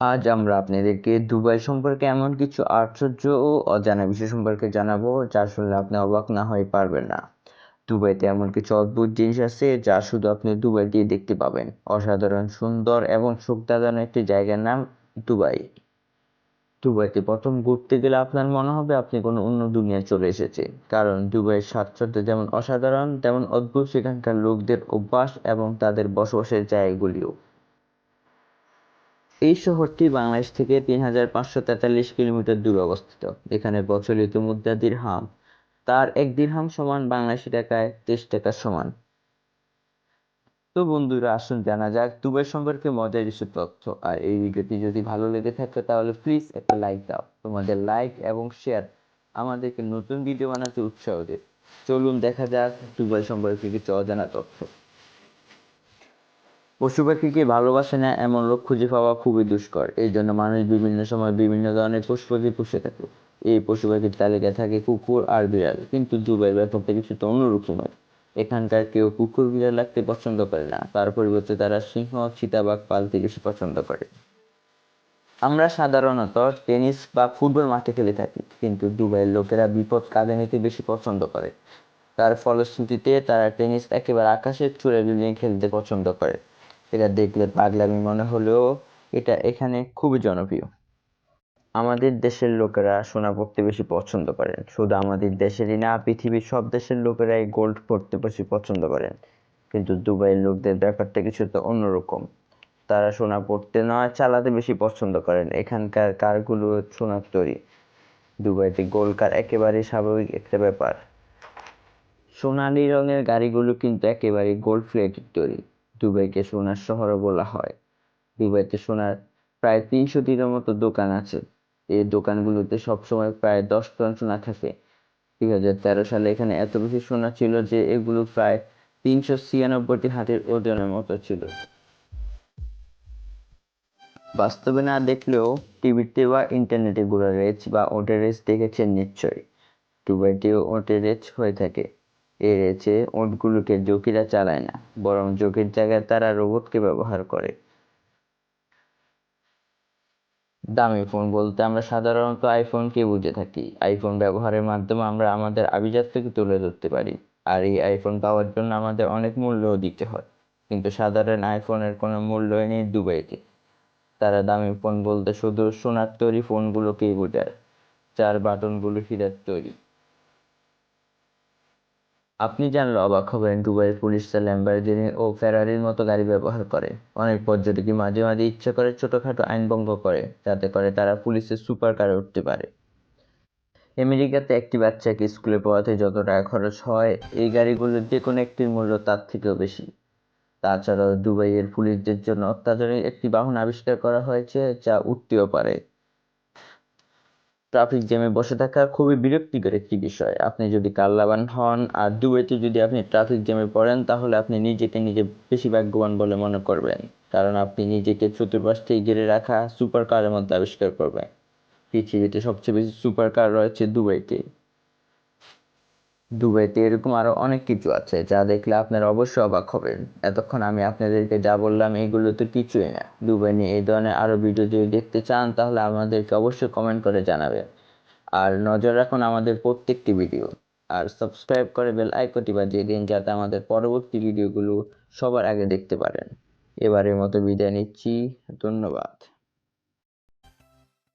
আজ আমরা আপনাদেরকে দুবাই সম্পর্কে এমন কিছু আশ্চর্য ও অজানা বিষয় সম্পর্কে জানাবো যা শুনলে আপনি অবাক না হয়ে পারবেন না। দুবাইতে এমন কিছু অদ্ভুত জিনিস আছে যা শুধু আপনি দুবাইতেই দেখতে পাবেন। অসাধারণ সুন্দর এবং চোখধাঁধানো একটি জায়গার নাম দুবাই। দুবাইতে প্রথম ঘুরতে গেলে আপনার মনে হবে আপনি কোনো অন্য দুনিয়ায় চলে এসেছে, কারণ দুবাইয়ের সাজসজ্জা যেমন অসাধারণ তেমন অদ্ভুত সেখানকার লোকদের অভ্যাস এবং তাদের বসবাসের জায়গাগুলিও। এই শহরটি বাংলাদেশ থেকে ৩,৫৪৩ কিলোমিটার দূরে অবস্থিত। এখানে প্রচলিত মুদ্রা দিরহাম, তার ১ দিরহাম সমান বাংলাদেশি টাকায় ২৩ টাকার সমান। তো বন্ধুরা, আসুন জানা যাক দুবাই সম্পর্কে মজার কিছু তথ্য। আর এই ভিডিওটি যদি ভালো লেগে থাকে তাহলে প্লিজ একটা লাইক দাও। তোমাদের লাইক এবং শেয়ার আমাদেরকে নতুন ভিডিও বানাতে উৎসাহ দেয়। চলুন দেখা যাক দুবাই সম্পর্কে কিছু অজানা তথ্য। পশু পাখিকে ভালোবাসে না এমন লোক খুঁজে পাওয়া খুবই দুষ্কর। এই জন্য মানুষ বিভিন্ন সময় বিভিন্ন ধরনের পশু পাখি পুষে থাকে। এই পশু পাখির তালিকায় থাকে কুকুর আর বিড়াল, কিন্তু দুবাইয়ের ব্যাপারটা কিছুটা অন্যরকম নয়। এখানকার কেউ কুকুর বিড়াল রাখতে পছন্দ করে না, তার পরিবর্তে তারা সিংহ চিতাবাঘ পালতে বেশি পছন্দ করে। আমরা সাধারণত টেনিস বা ফুটবল মাঠে খেলে থাকি, কিন্তু দুবাইয়ের লোকেরা বিপদ কাঁধে নিতে বেশি পছন্দ করে। তার ফলশ্রুতিতে তারা টেনিস একেবারে আকাশের চূড়ায় নিয়ে খেলতে পছন্দ করে। এটা দেখলে পাগলামি মনে হলেও এটা এখানে খুবই জনপ্রিয়। আমাদের দেশের লোকেরা সোনা পরতে বেশি পছন্দ করেন। শুধু আমাদের দেশেরই না, পৃথিবীর সব দেশের লোকেরাই গোল্ড পরতে বেশি পছন্দ করেন। কিন্তু দুবাইয়ের লোকদের ব্যাপারটা কিছুটা অন্যরকম। তারা সোনা পরতে নয়, চালাতে বেশি পছন্দ করেন। এখানকার কারগুলো সোনার তৈরি। দুবাইতে গোল্ড কার একেবারেই স্বাভাবিক একটা ব্যাপার। সোনালী রঙের গাড়িগুলো কিন্তু একেবারে গোল্ড প্লেটেড তৈরি। দুবাইকে সোনার শহরও বলা হয়। দুবাইতে সোনার প্রায় ৩০০টির মতো দোকান আছে। এই দোকানগুলোতে সবসময় প্রায় 10 টন সোনা থাকে। ২০১৩ সালে এখানে এত বেশি সোনা ছিল যে এগুলো প্রায় ৩৯৬টি হাতির ওজনের মতো ছিল। বাস্তবে না দেখলেও টিভিতে বা ইন্টারনেটে ঘোড়ার রেস বা ওটের রেস দেখেছেন নিশ্চয়ই। দুবাইতেও ওটের রেস হয়ে থাকে। এই রেসে ওটগুলোকে জকিরা চালায় না, বরং জকির জায়গায় তারা রোবটকে ব্যবহার করে। দামি ফোন বলতে আমরা সাধারণত আইফোনকে বুঝে থাকি। আইফোন ব্যবহারের মাধ্যমে আমরা আমাদের আভিজাত্যকে তুলে ধরতে পারি। আর এই আইফোন পাওয়ার জন্য আমাদের অনেক মূল্যও দিতে হয়। কিন্তু সাধারণ আইফোনের কোনো মূল্যই নেই দুবাইতে। তারা দামি ফোন বলতে শুধু সোনার তৈরি ফোনগুলোকেই বোঝায়, যার বাটনগুলো হীরার তৈরি। আপনি জানলে অবাক হবেন, দুবাইয়ের পুলিশরা ল্যাম্বরগিনি ও ফেরারির মতো গাড়ি ব্যবহার করে। অনেক পর্যটকই মাঝে মাঝে ইচ্ছে করে ছোটখাটো আইন ভঙ্গ করে, যাতে করে তারা পুলিশের সুপার কারে উঠতে পারে। আমেরিকাতে একটি বাচ্চাকে স্কুলে পড়াতে যত টাকা খরচ হয়, এই গাড়িগুলোর যে কোনো একটির মূল্য তার থেকেও বেশি। তাছাড়াও দুবাইয়ের পুলিশদের জন্য অত্যাধুনিক একটি বাহন আবিষ্কার করা হয়েছে যা উঠতেও পারে। ট্রাফিক জ্যামে বসে থাকা খুবই বিরক্তিকর একটি বিষয়। আপনি যদি কাল্লাবান হন আর দুবাইতে যদি আপনি ট্রাফিক জ্যামে পড়েন, তাহলে আপনি নিজেকে নিজে বেশি ভাগ্যবান বলে মনে করবেন, কারণ আপনি নিজেকে চতুর্পাশ থেকে ঘিরে রাখা সুপার কারের মধ্যে আবিষ্কার করবেন। পৃথিবীতে সবচেয়ে বেশি সুপার কার রয়েছে দুবাইতে। দুবাইতে এরকম আরো অনেক কিছু আছে যা দেখলে আপনারা অবশ্যই অবাক হবেন। এতক্ষণ আমি আপনাদেরকে যা বললাম এগুলো তো কিছুই না। দুবাই নিয়ে এই ধরনের আরো ভিডিও যদি দেখতে চান তাহলে আমাদেরকে অবশ্যই কমেন্ট করে জানাবেন। আর নজর রাখুন আমাদের প্রত্যেকটি ভিডিও। আর সাবস্ক্রাইব করে বেল আইকনটি বাজিয়ে দিন, যাতে আমাদের পরবর্তী ভিডিওগুলো সবার আগে দেখতে পারেন। এবারের মতো বিদায় নিচ্ছি। ধন্যবাদ।